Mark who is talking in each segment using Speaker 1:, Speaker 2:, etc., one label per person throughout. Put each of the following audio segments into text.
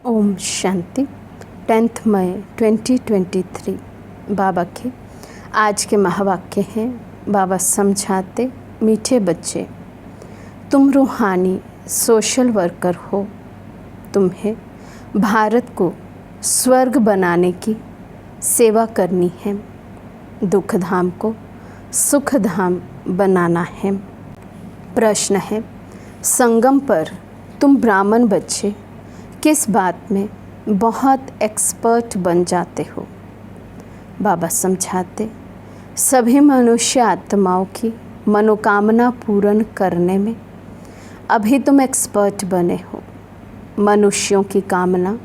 Speaker 1: ओम शांति। 10 मई 2023 बाबा के आज के महावाक्य हैं। बाबा समझाते, मीठे बच्चे, तुम रूहानी सोशल वर्कर हो। तुम्हें भारत को स्वर्ग बनाने की सेवा करनी है, दुख धाम को सुख धाम बनाना है। प्रश्न है, संगम पर तुम ब्राह्मण बच्चे किस बात में बहुत एक्सपर्ट बन जाते हो? बाबा समझाते, सभी मनुष्य आत्माओं की मनोकामना पूर्ण करने में अभी तुम एक्सपर्ट बने हो। मनुष्यों की कामना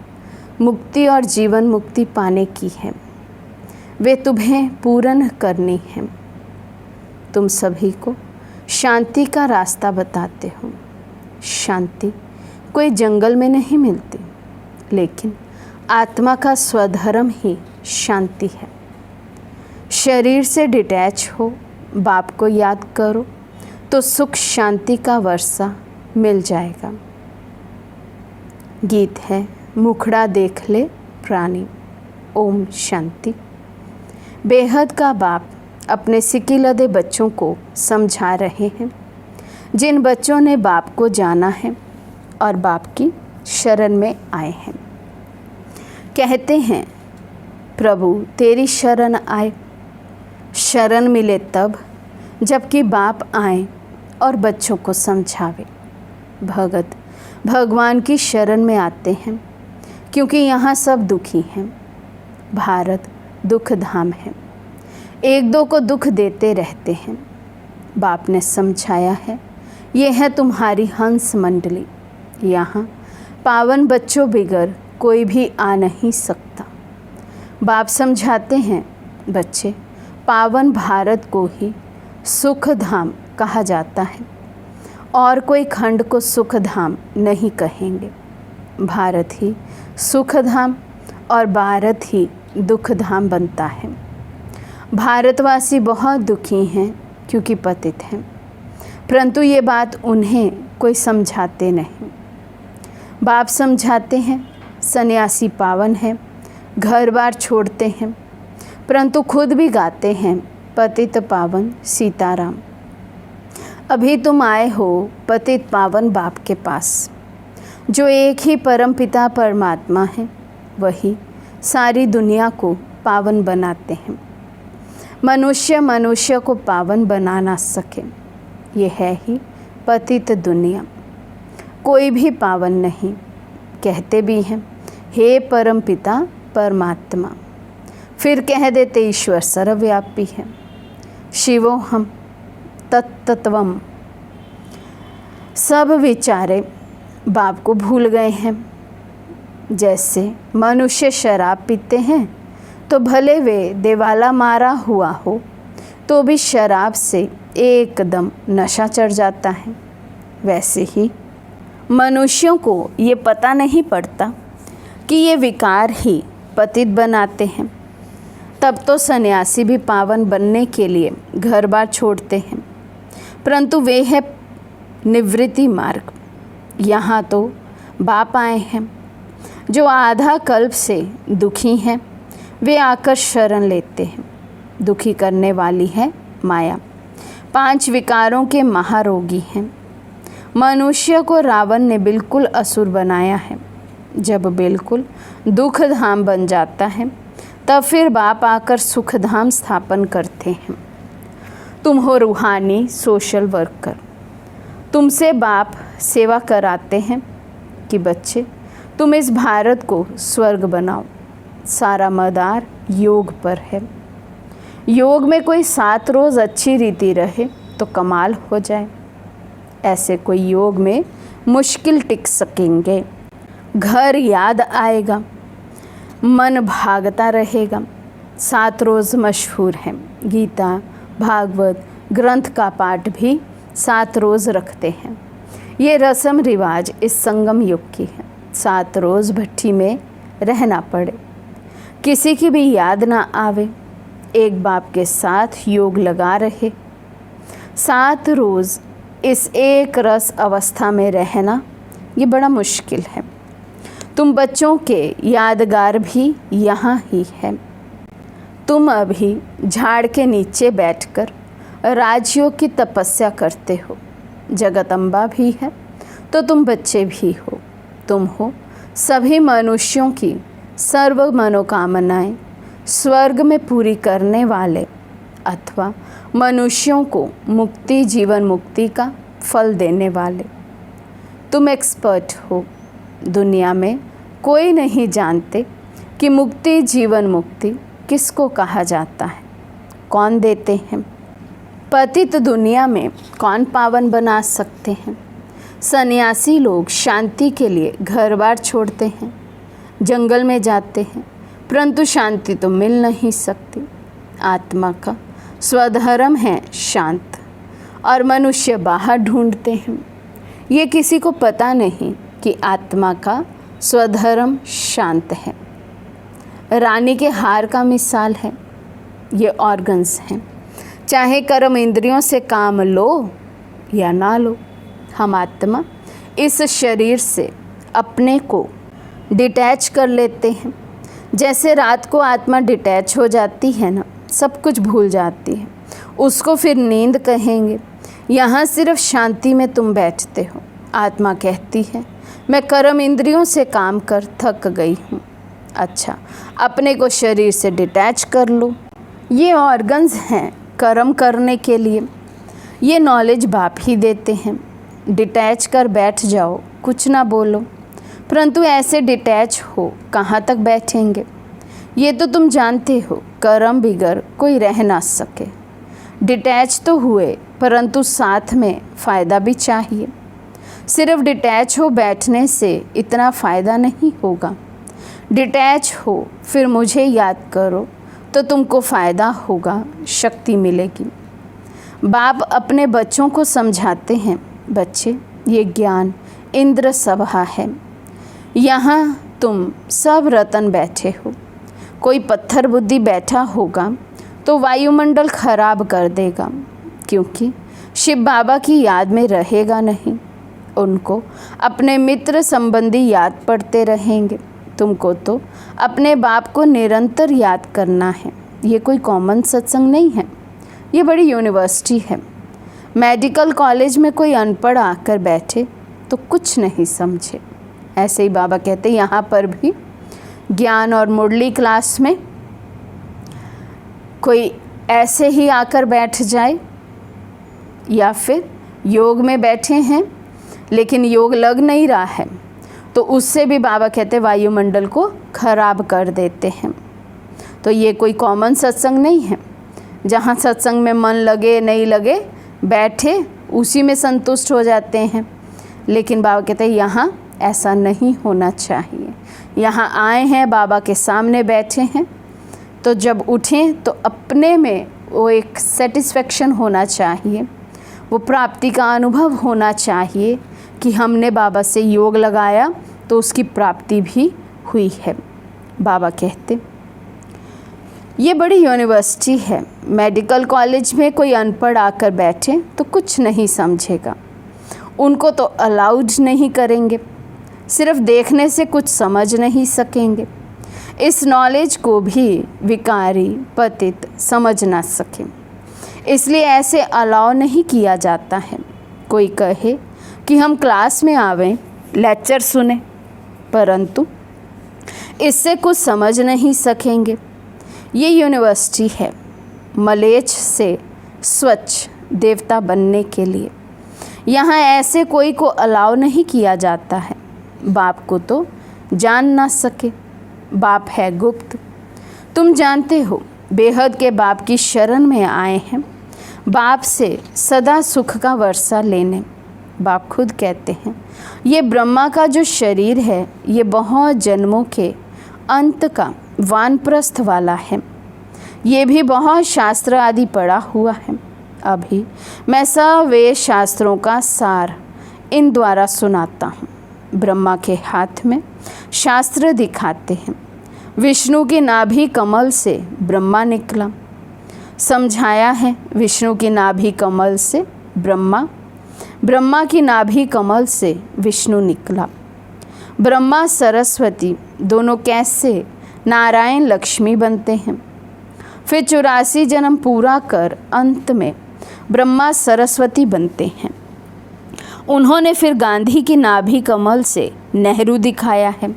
Speaker 1: मुक्ति और जीवन मुक्ति पाने की है, वे तुम्हें पूर्ण करनी है। तुम सभी को शांति का रास्ता बताते हो। शांति कोई जंगल में नहीं मिलती, लेकिन आत्मा का स्वधर्म ही शांति है। शरीर से डिटैच हो, बाप को याद करो तो सुख शांति का वर्षा मिल जाएगा। गीत है, मुखड़ा देख ले प्राणी। ओम शांति। बेहद का बाप अपने सिकिलदे बच्चों को समझा रहे हैं, जिन बच्चों ने बाप को जाना है और बाप की शरण में आए हैं। कहते हैं, प्रभु तेरी शरण आए। शरण मिले तब जबकि बाप आए और बच्चों को समझावे। भगत भगवान की शरण में आते हैं क्योंकि यहाँ सब दुखी हैं। भारत दुख धाम है, एक दो को दुख देते रहते हैं। बाप ने समझाया है, ये है तुम्हारी हंस मंडली। यहाँ पावन बच्चों बिगर कोई भी आ नहीं सकता। बाप समझाते हैं, बच्चे पावन भारत को ही सुख धाम कहा जाता है और कोई खंड को सुख धाम नहीं कहेंगे। भारत ही सुख धाम और भारत ही दुख धाम बनता है। भारतवासी बहुत दुखी हैं क्योंकि पतित हैं, परंतु ये बात उन्हें कोई समझाते नहीं। बाप समझाते हैं, सन्यासी पावन है, घर बार छोड़ते हैं, परंतु खुद भी गाते हैं पतित पावन सीताराम। अभी तुम आए हो पतित पावन बाप के पास, जो एक ही परम पिता परमात्मा है, वही सारी दुनिया को पावन बनाते हैं। मनुष्य मनुष्य को पावन बना ना सके, ये है ही पतित दुनिया। कोई भी पावन नहीं। कहते भी हैं हे परम पिता परमात्मा, फिर कह देते ईश्वर सर्वव्यापी है। शिवोहम तत्तत्वम। सब विचारे बाप को भूल गए हैं। जैसे मनुष्य शराब पीते हैं तो भले वे देवाला मारा हुआ हो तो भी शराब से एकदम नशा चढ़ जाता है, वैसे ही मनुष्यों को ये पता नहीं पड़ता कि ये विकार ही पतित बनाते हैं। तब तो सन्यासी भी पावन बनने के लिए घर बार छोड़ते हैं, परंतु वे है निवृत्ति मार्ग। यहाँ तो बाप आए हैं जो आधा कल्प से दुखी हैं, वे आकर शरण लेते हैं। दुखी करने वाली है माया, 5 विकारों के महारोगी हैं। मनुष्य को रावण ने बिल्कुल असुर बनाया है। जब बिल्कुल दुख धाम बन जाता है तब फिर बाप आकर सुख धाम स्थापन करते हैं। तुम हो रूहानी सोशल वर्कर, तुमसे बाप सेवा कराते हैं कि बच्चे तुम इस भारत को स्वर्ग बनाओ। सारा मदार योग पर है। योग में कोई 7 रोज़ अच्छी रीति रहे तो कमाल हो जाए। ऐसे कोई योग में मुश्किल टिक सकेंगे। घर याद आएगा, मन भागता रहेगा। 7 रोज़ मशहूर हैं। गीता भागवत ग्रंथ का पाठ भी 7 रोज़ रखते हैं। ये रस्म रिवाज इस संगम युग की है। 7 रोज़ भट्ठी में रहना पड़े, किसी की भी याद ना आवे, एक बाप के साथ योग लगा रहे। 7 रोज़ इस एक रस अवस्था में रहना ये बड़ा मुश्किल है। तुम बच्चों के यादगार भी यहाँ ही है। तुम अभी झाड़ के नीचे बैठकर राजयोग की तपस्या करते हो। जगदम्बा भी है तो तुम बच्चे भी हो। तुम हो सभी मनुष्यों की सर्व मनोकामनाएं स्वर्ग में पूरी करने वाले, अथवा मनुष्यों को मुक्ति जीवन मुक्ति का फल देने वाले। तुम एक्सपर्ट हो। दुनिया में कोई नहीं जानते कि मुक्ति जीवन मुक्ति किसको कहा जाता है, कौन देते हैं। पतित दुनिया में कौन पावन बना सकते हैं। सन्यासी लोग शांति के लिए घर बार छोड़ते हैं, जंगल में जाते हैं, परंतु शांति तो मिल नहीं सकती। आत्मा का स्वधर्म है शांत, और मनुष्य बाहर ढूंढते हैं। ये किसी को पता नहीं कि आत्मा का स्वधर्म शांत है। रानी के हार का मिसाल है। ये ऑर्गन्स हैं, चाहे कर्म इंद्रियों से काम लो या ना लो, हम आत्मा इस शरीर से अपने को डिटैच कर लेते हैं। जैसे रात को आत्मा डिटैच हो जाती है ना, सब कुछ भूल जाती है, उसको फिर नींद कहेंगे। यहाँ सिर्फ शांति में तुम बैठते हो। आत्मा कहती है मैं कर्म इंद्रियों से काम कर थक गई हूँ। अच्छा, अपने को शरीर से डिटैच कर लो। ये ऑर्गन्स हैं कर्म करने के लिए। ये नॉलेज बाप ही देते हैं। डिटैच कर बैठ जाओ, कुछ ना बोलो, परंतु ऐसे डिटैच हो कहाँ तक बैठेंगे। ये तो तुम जानते हो, कर्म बिगर कोई रह ना सके। डिटैच तो हुए, परंतु साथ में फ़ायदा भी चाहिए। सिर्फ डिटैच हो बैठने से इतना फ़ायदा नहीं होगा। डिटैच हो फिर मुझे याद करो तो तुमको फ़ायदा होगा, शक्ति मिलेगी। बाप अपने बच्चों को समझाते हैं, बच्चे ये ज्ञान इंद्र सभा है। यहाँ तुम सब रतन बैठे हो। कोई पत्थर बुद्धि बैठा होगा तो वायुमंडल खराब कर देगा, क्योंकि शिव बाबा की याद में रहेगा नहीं। उनको अपने मित्र संबंधी याद पड़ते रहेंगे। तुमको तो अपने बाप को निरंतर याद करना है। ये कोई कॉमन सत्संग नहीं है, ये बड़ी यूनिवर्सिटी है। मेडिकल कॉलेज में कोई अनपढ़ आकर बैठे तो कुछ नहीं समझे। ऐसे ही बाबा कहते यहाँ पर भी ज्ञान और मुरली क्लास में कोई ऐसे ही आकर बैठ जाए, या फिर योग में बैठे हैं लेकिन योग लग नहीं रहा है, तो उससे भी बाबा कहते वायुमंडल को खराब कर देते हैं। तो ये कोई कॉमन सत्संग नहीं है जहाँ सत्संग में मन लगे नहीं लगे बैठे उसी में संतुष्ट हो जाते हैं। लेकिन बाबा कहते हैं यहाँ ऐसा नहीं होना चाहिए। यहाँ आए हैं, बाबा के सामने बैठे हैं, तो जब उठें तो अपने में वो एक सेटिस्फेक्शन होना चाहिए, वो प्राप्ति का अनुभव होना चाहिए कि हमने बाबा से योग लगाया तो उसकी प्राप्ति भी हुई है। बाबा कहते ये बड़ी यूनिवर्सिटी है, मेडिकल कॉलेज में कोई अनपढ़ आकर बैठे तो कुछ नहीं समझेगा, उनको तो अलाउड नहीं करेंगे, सिर्फ देखने से कुछ समझ नहीं सकेंगे। इस नॉलेज को भी विकारी पतित समझ ना सकें, इसलिए ऐसे अलाउ नहीं किया जाता है। कोई कहे कि हम क्लास में आवें, लेक्चर सुने, परंतु इससे कुछ समझ नहीं सकेंगे। ये यूनिवर्सिटी है मलेच्छ से स्वच्छ देवता बनने के लिए। यहाँ ऐसे कोई को अलाउ नहीं किया जाता है। बाप को तो जान ना सके, बाप है गुप्त। तुम जानते हो बेहद के बाप की शरण में आए हैं, बाप से सदा सुख का वर्षा लेने। बाप खुद कहते हैं ये ब्रह्मा का जो शरीर है ये बहुत जन्मों के अंत का वानप्रस्थ वाला है। ये भी बहुत शास्त्र आदि पढ़ा हुआ है। अभी मैं सब वेद शास्त्रों का सार इन द्वारा सुनाता हूँ। ब्रह्मा के हाथ में शास्त्र दिखाते हैं। विष्णु की नाभि कमल से ब्रह्मा निकला, समझाया है। विष्णु की नाभि कमल से ब्रह्मा, ब्रह्मा की नाभि कमल से विष्णु निकला। ब्रह्मा सरस्वती दोनों कैसे नारायण लक्ष्मी बनते हैं। फिर 84 जन्म पूरा कर अंत में ब्रह्मा सरस्वती बनते हैं। उन्होंने फिर गांधी की नाभि कमल से नेहरू दिखाया है।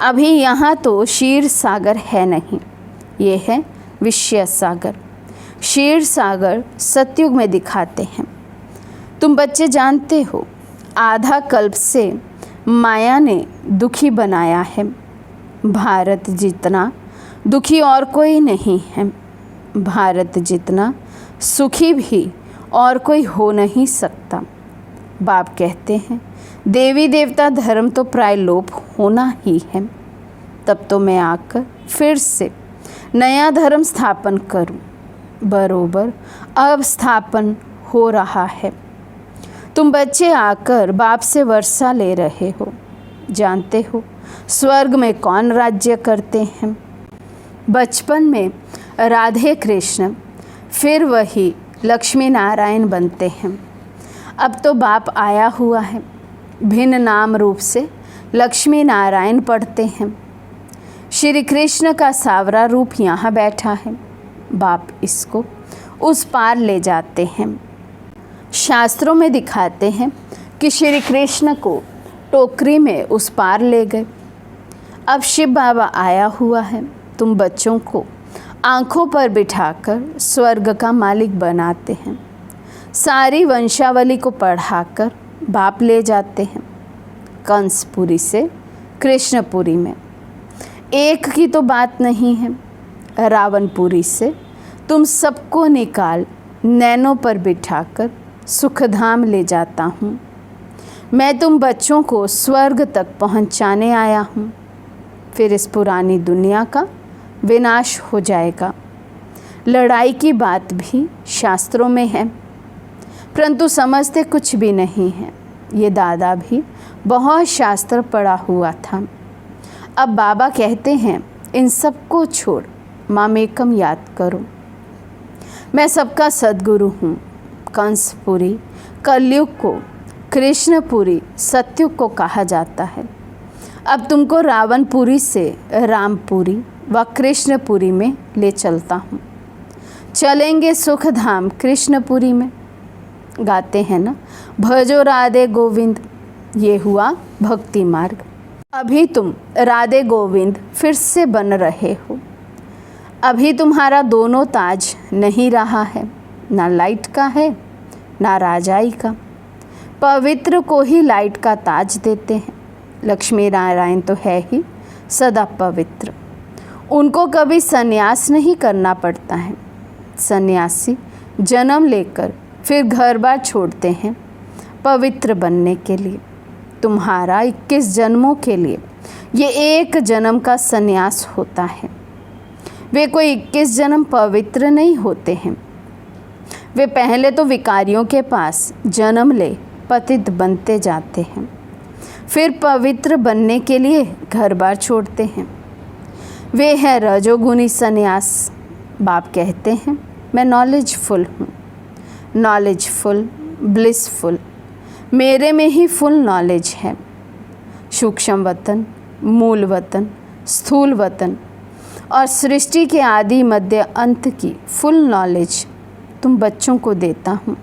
Speaker 1: अभी यहाँ तो क्षीर सागर है नहीं, ये है विषय सागर। क्षीर सागर सतयुग में दिखाते हैं। तुम बच्चे जानते हो आधा कल्प से माया ने दुखी बनाया है। भारत जितना दुखी और कोई नहीं है, भारत जितना सुखी भी और कोई हो नहीं सकता। बाप कहते हैं देवी देवता धर्म तो प्राय लोप होना ही है। तब तो मैं आकर फिर से नया धर्म स्थापन करूं। बरोबर अब स्थापन हो रहा है। तुम बच्चे आकर बाप से वर्षा ले रहे हो। जानते हो स्वर्ग में कौन राज्य करते हैं। बचपन में राधे कृष्ण, फिर वही लक्ष्मी नारायण बनते हैं। अब तो बाप आया हुआ है, भिन्न नाम रूप से लक्ष्मी नारायण पढ़ते हैं। श्री कृष्ण का सावरा रूप यहाँ बैठा है। बाप इसको उस पार ले जाते हैं। शास्त्रों में दिखाते हैं कि श्री कृष्ण को टोकरी में उस पार ले गए। अब शिव बाबा आया हुआ है। तुम बच्चों को आँखों पर बिठाकर स्वर्ग का मालिक बनाते हैं। सारी वंशावली को पढ़ाकर बाप ले जाते हैं कंसपुरी से कृष्णपुरी में। एक की तो बात नहीं है, रावणपुरी से तुम सबको निकाल नैनों पर बिठाकर सुखधाम ले जाता हूँ। मैं तुम बच्चों को स्वर्ग तक पहुँचाने आया हूँ। फिर इस पुरानी दुनिया का विनाश हो जाएगा। लड़ाई की बात भी शास्त्रों में है, परंतु समझते कुछ भी नहीं है। ये दादा भी बहुत शास्त्र पढ़ा हुआ था। अब बाबा कहते हैं इन सबको छोड़ मामेकम याद करो। मैं सबका सद्गुरु हूँ। कंसपुरी कलयुग को कृष्णपुरी सतयुग को कहा जाता है। अब तुमको रावणपुरी से रामपुरी व कृष्णपुरी में ले चलता हूँ। चलेंगे सुखधाम कृष्णपुरी में। गाते हैं ना, भजो राधे गोविंद, ये हुआ भक्ति मार्ग। अभी तुम राधे गोविंद फिर से बन रहे हो। अभी तुम्हारा दोनों ताज नहीं रहा है, ना लाइट का है ना राजाई का, पवित्र को ही लाइट का ताज देते हैं। लक्ष्मी नारायण तो है ही सदा पवित्र, उनको कभी संन्यास नहीं करना पड़ता है। सन्यासी जन्म लेकर फिर घर बार छोड़ते हैं पवित्र बनने के लिए। तुम्हारा 21 जन्मों के लिए ये एक जन्म का संन्यास होता है। वे कोई 21 जन्म पवित्र नहीं होते हैं। वे पहले तो विकारियों के पास जन्म ले पतित बनते जाते हैं, फिर पवित्र बनने के लिए घर बार छोड़ते हैं। वे है रजोगुनी संन्यास। बाप कहते हैं मैं नॉलेजफुल हूँ, नॉलेजफुल, ब्लिसफुल, मेरे में ही फुल नॉलेज है। सूक्ष्म वतन, मूल वतन, स्थूल वतन और सृष्टि के आदि मध्य अंत की फुल नॉलेज तुम बच्चों को देता हूँ,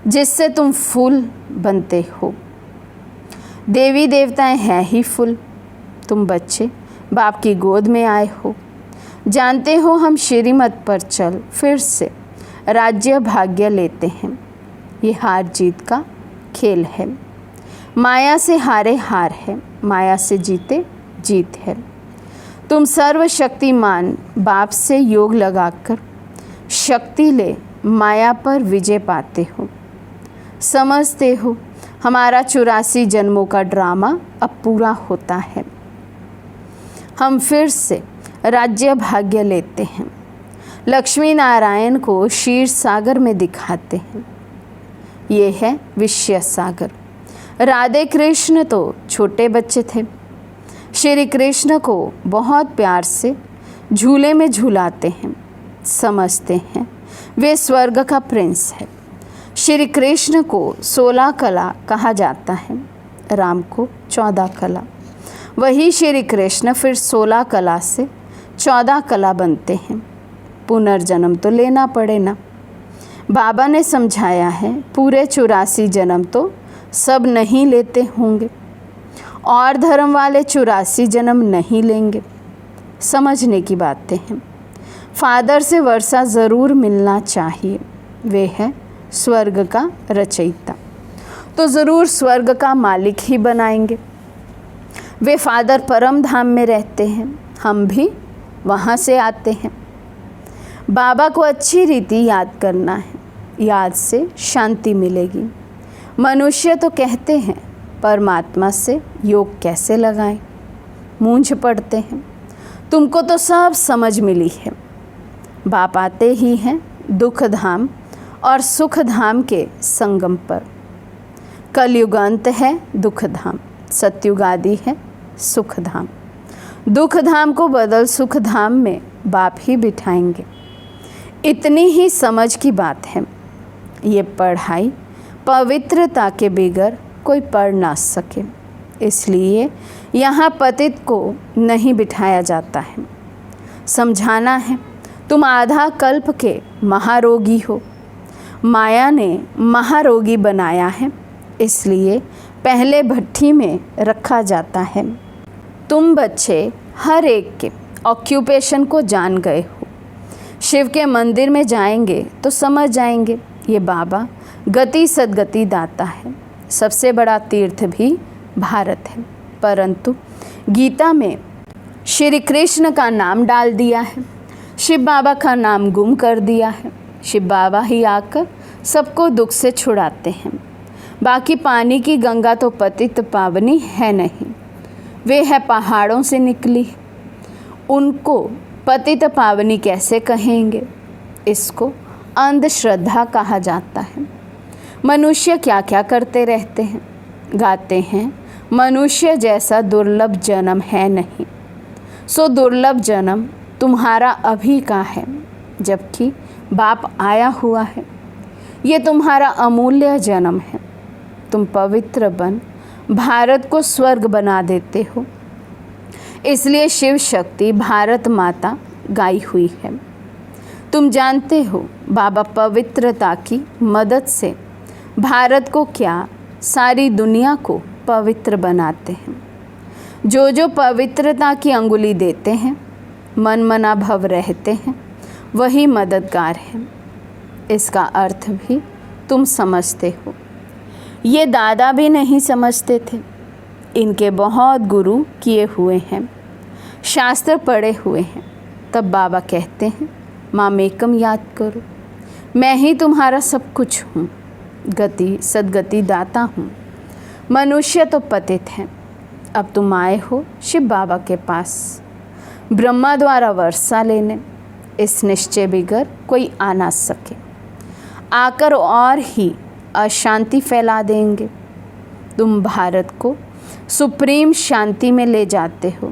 Speaker 1: जिससे तुम फुल बनते हो। देवी देवताएं हैं ही फुल। तुम बच्चे बाप की गोद में आए हो। जानते हो हम श्रीमत पर चल फिर से राज्य भाग्य लेते हैं। ये हार जीत का खेल है। माया से हारे हार है, माया से जीते जीत है। तुम सर्वशक्तिमान बाप से योग लगाकर शक्ति ले माया पर विजय पाते हो। समझते हो हमारा 84 जन्मों का ड्रामा अब पूरा होता है। हम फिर से राज्य भाग्य लेते हैं। लक्ष्मी नारायण को क्षीर सागर में दिखाते हैं। ये है विषय सागर। राधे कृष्ण तो छोटे बच्चे थे। श्री कृष्ण को बहुत प्यार से झूले में झूलाते हैं। समझते हैं वे स्वर्ग का प्रिंस है। श्री कृष्ण को 16 कला कहा जाता है, राम को 14 कला। वही श्री कृष्ण फिर 16 कला से 14 कला बनते हैं। पुनर्जन्म तो लेना पड़े ना। बाबा ने समझाया है पूरे 84 जन्म तो सब नहीं लेते होंगे और धर्म वाले 84 जन्म नहीं लेंगे। समझने की बातें हैं। फादर से वर्षा ज़रूर मिलना चाहिए। वे है स्वर्ग का रचयिता, तो ज़रूर स्वर्ग का मालिक ही बनाएंगे। वे फादर परम धाम में रहते हैं, हम भी वहाँ से आते हैं। बाबा को अच्छी रीति याद करना है, याद से शांति मिलेगी। मनुष्य तो कहते हैं परमात्मा से योग कैसे लगाएं, मूंझ पड़ते हैं। तुमको तो सब समझ मिली है। बाप आते ही हैं दुख धाम और सुख धाम के संगम पर। कलयुग अंत है दुख धाम, सतयुग आदि है सुख धाम। दुख धाम को बदल सुख धाम में बाप ही बिठाएंगे। इतनी ही समझ की बात है। ये पढ़ाई पवित्रता के बगैर कोई पढ़ ना सके, इसलिए यहाँ पतित को नहीं बिठाया जाता है। समझाना है तुम आधा कल्प के महारोगी हो। माया ने महारोगी बनाया है, इसलिए पहले भट्ठी में रखा जाता है। तुम बच्चे हर एक के ऑक्यूपेशन को जान गए हो। शिव के मंदिर में जाएंगे तो समझ जाएंगे ये बाबा गति सदगति दाता है। सबसे बड़ा तीर्थ भी भारत है, परंतु गीता में श्री कृष्ण का नाम डाल दिया है, शिव बाबा का नाम गुम कर दिया है। शिव बाबा ही आकर सबको दुख से छुड़ाते हैं। बाकी पानी की गंगा तो पतित पावनी है नहीं, वे है पहाड़ों से निकली। उनको पतित पावनी कैसे कहेंगे? इसको अंधश्रद्धा कहा जाता है। मनुष्य क्या क्या करते रहते हैं, गाते हैं मनुष्य जैसा दुर्लभ जन्म है नहीं। सो दुर्लभ जन्म तुम्हारा अभी का है, जबकि बाप आया हुआ है। ये तुम्हारा अमूल्य जन्म है। तुम पवित्र बन भारत को स्वर्ग बना देते हो। इसलिए शिव शक्ति भारत माता गाई हुई है। तुम जानते हो बाबा पवित्रता की मदद से भारत को क्या सारी दुनिया को पवित्र बनाते हैं। जो जो पवित्रता की अंगुली देते हैं, मन मना भव रहते हैं, वही मददगार हैं। इसका अर्थ भी तुम समझते हो। ये दादा भी नहीं समझते थे। इनके बहुत गुरु किए हुए हैं, शास्त्र पढ़े हुए हैं। तब बाबा कहते हैं, मामेकम याद करो, मैं ही तुम्हारा सब कुछ हूँ, गति सदगति दाता हूँ। मनुष्य तो पतित हैं, अब तुम आए हो शिव बाबा के पास ब्रह्मा द्वारा वर्षा लेने। इस निश्चय बिगर कोई आ ना सके, आकर और ही अशांति फैला देंगे। तुम भारत को सुप्रीम शांति में ले जाते हो।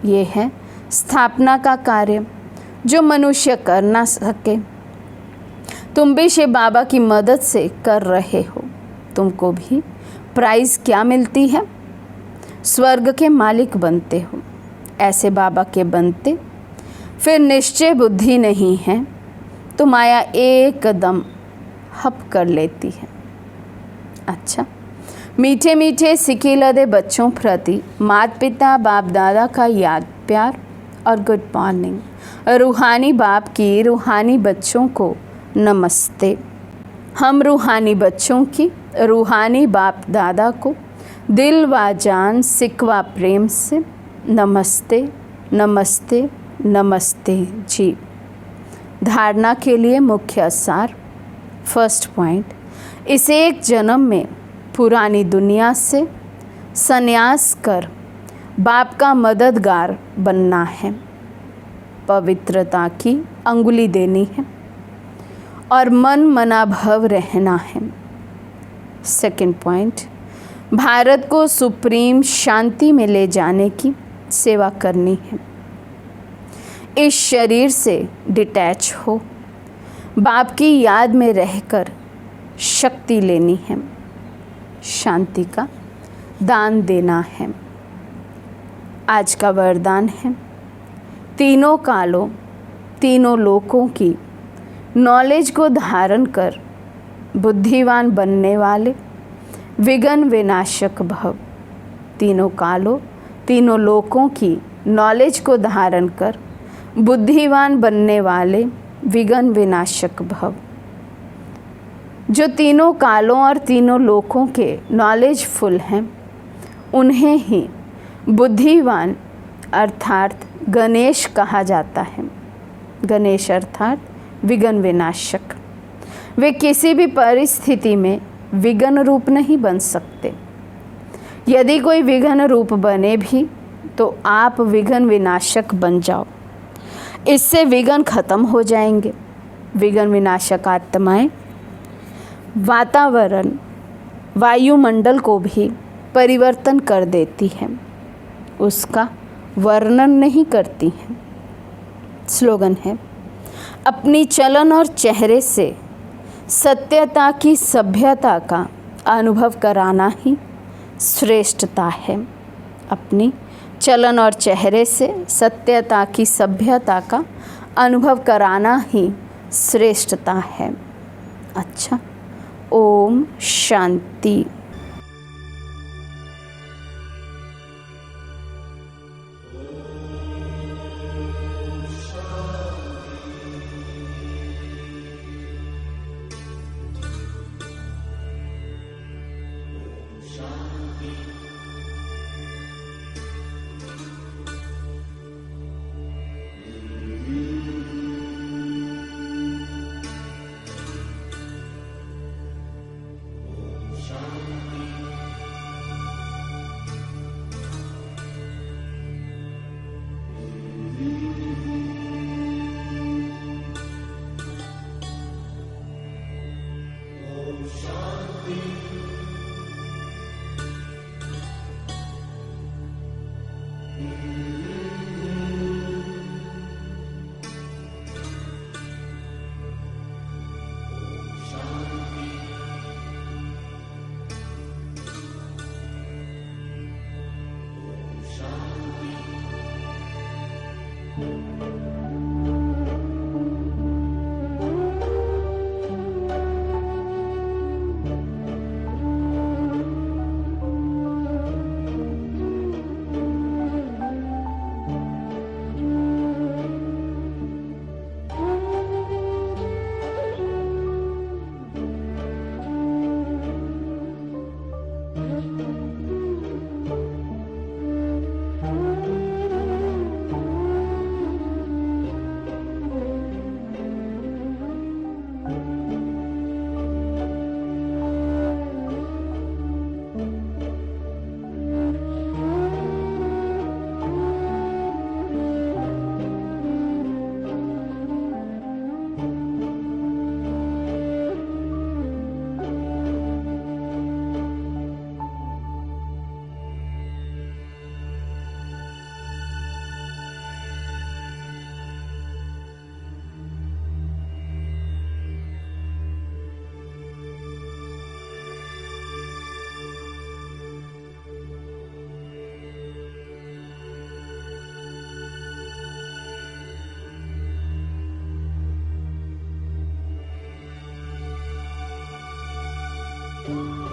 Speaker 1: ये है स्थापना का कार्य जो मनुष्य कर ना सके। तुम भी शिव बाबा की मदद से कर रहे हो। तुमको भी प्राइज़ क्या मिलती है? स्वर्ग के मालिक बनते हो। ऐसे बाबा के बनते फिर निश्चय बुद्धि नहीं है तो माया एकदम हप कर लेती है। अच्छा, मीठे मीठे सिकिलदे बच्चों प्रति माता पिता बाप दादा का याद प्यार और गुड मॉर्निंग। रूहानी बाप की रूहानी बच्चों को नमस्ते। हम रूहानी बच्चों की रूहानी बाप दादा को दिल व जान सिकवा प्रेम से नमस्ते नमस्ते नमस्ते जी। धारणा के लिए मुख्य सार। फर्स्ट पॉइंट, इस एक जन्म में पुरानी दुनिया से संन्यास कर बाप का मददगार बनना है, पवित्रता की अंगुली देनी है और मन मनाभव रहना है। सेकंड पॉइंट, भारत को सुप्रीम शांति में ले जाने की सेवा करनी है। इस शरीर से डिटैच हो बाप की याद में रहकर शक्ति लेनी है, शांति का दान देना है। आज का वरदान है, तीनों कालों तीनों लोकों की नॉलेज को धारण कर बुद्धिवान बनने वाले विघ्न विनाशक भव। तीनों कालों तीनों लोकों की नॉलेज को धारण कर बुद्धिवान बनने वाले विघ्न विनाशक भव। जो तीनों कालों और तीनों लोकों के नॉलेजफुल हैं, उन्हें ही बुद्धिवान अर्थात गणेश कहा जाता है। गणेश अर्थात विघ्न विनाशक। वे किसी भी परिस्थिति में विघ्न रूप नहीं बन सकते। यदि कोई विघ्न रूप बने भी तो आप विघ्न विनाशक बन जाओ, इससे विघ्न खत्म हो जाएंगे। विघ्न विनाशक आत्माएं वातावरण वायुमंडल को भी परिवर्तन कर देती हैं, उसका वर्णन नहीं करती हैं। स्लोगन है, अपनी चलन और चेहरे से सत्यता की सभ्यता का अनुभव कराना ही श्रेष्ठता है। अपनी चलन और चेहरे से सत्यता की सभ्यता का अनुभव कराना ही श्रेष्ठता है। अच्छा, ओम शांति।
Speaker 2: हैं।